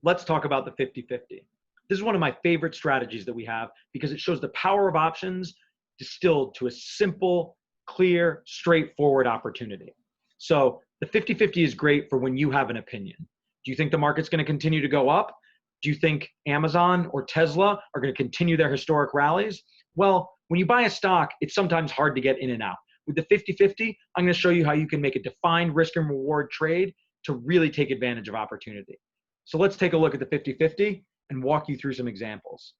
let's talk about the 50-50. This is one of my favorite strategies that we have because it shows the power of options distilled to a simple, clear, straightforward opportunity. So the 50-50 is great for when you have an opinion. Do you think the market's going to continue to go up? Do you think Amazon or Tesla are going to continue their historic rallies? Well, when you buy a stock, it's sometimes hard to get in and out. With the 50-50, I'm going to show you how you can make a defined risk and reward trade to really take advantage of opportunity. So let's take a look at the 50-50 and walk you through some examples.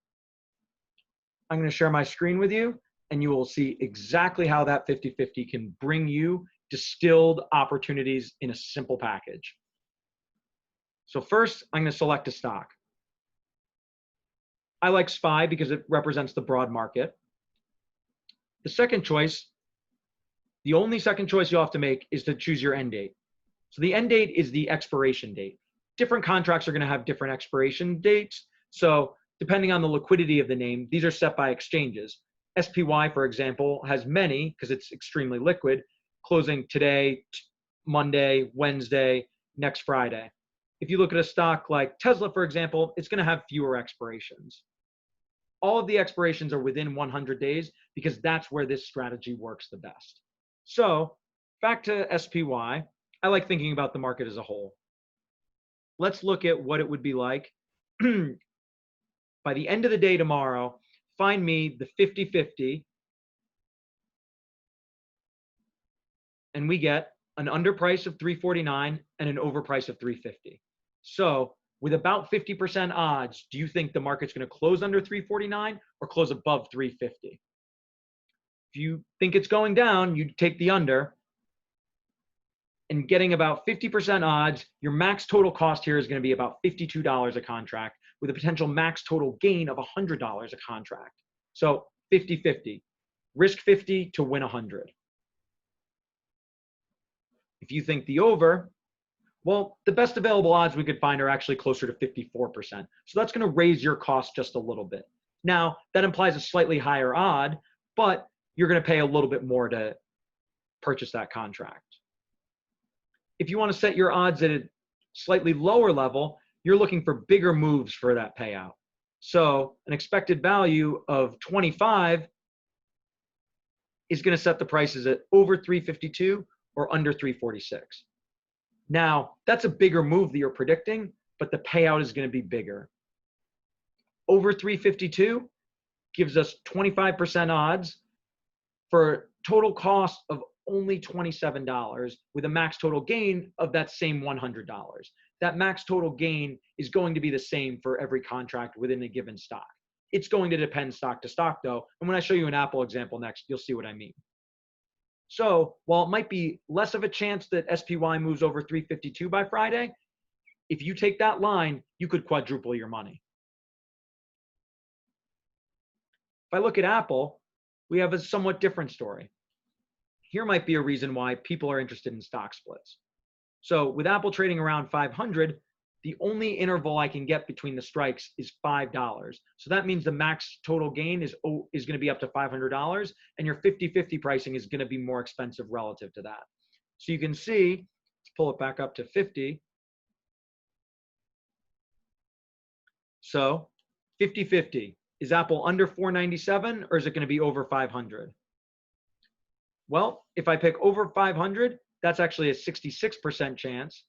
I'm going to share my screen with you, and you will see exactly how that 50-50 can bring you distilled opportunities in a simple package. So first, I'm going to select a stock. I like SPY because it represents the broad market. The second choice, the only second choice you'll have to make is to choose your end date. So the end date is the expiration date. Different contracts are going to have different expiration dates. So depending on the liquidity of the name, these are set by exchanges. SPY, for example, has many because it's extremely liquid, closing today, Monday, Wednesday, next Friday. If you look at a stock like Tesla, for example, it's going to have fewer expirations. All of the expirations are within 100 days because that's where this strategy works the best. So back to SPY, I like thinking about the market as a whole. Let's look at what it would be like. By the end of the day tomorrow, find me the 50-50, and we get an underprice of 349 and an overprice of 350. So with about 50% odds, do you think the market's going to close under 349 or close above 350? If you think it's going down, you take the under. And getting about 50% odds, your max total cost here is going to be about $52 a contract with a potential max total gain of $100 a contract. So 50-50, risk 50 to win 100. If you think the over, well, the best available odds we could find are actually closer to 54%. So that's going to raise your cost just a little bit. Now, that implies a slightly higher odd, but you're going to pay a little bit more to purchase that contract. If you want to set your odds at a slightly lower level, you're looking for bigger moves for that payout. So an expected value of 25 is going to set the prices at over 352 or under 346. Now, that's a bigger move that you're predicting, but the payout is going to be bigger. Over 352 gives us 25% odds for a total cost of only $27 with a max total gain of that same $100. That max total gain is going to be the same for every contract within a given stock. It's going to depend stock to stock though. And when I show you an Apple example next, you'll see what I mean. So while it might be less of a chance that SPY moves over 352 by Friday, if you take that line, you could quadruple your money. If I look at Apple, we have a somewhat different story. Here might be a reason why people are interested in stock splits. So with Apple trading around 500, the only interval I can get between the strikes is $5. So that means the max total gain is going to be up to $500, and your 50-50 pricing is going to be more expensive relative to that. So you can see, let's pull it back up to 50. So 50-50, is Apple under 497 or is it going to be over 500? Well, if I pick over 500, that's actually a 66% chance.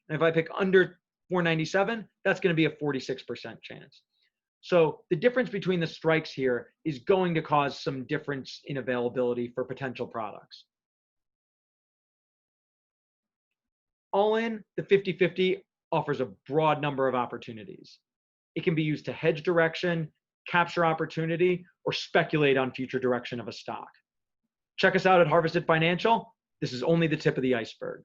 And if I pick under 497, that's going to be a 46% chance. So the difference between the strikes here is going to cause some difference in availability for potential products. All in, the 50-50 offers a broad number of opportunities. It can be used to hedge direction, capture opportunity, or speculate on future direction of a stock. Check us out at Harvested Financial. This is only the tip of the iceberg.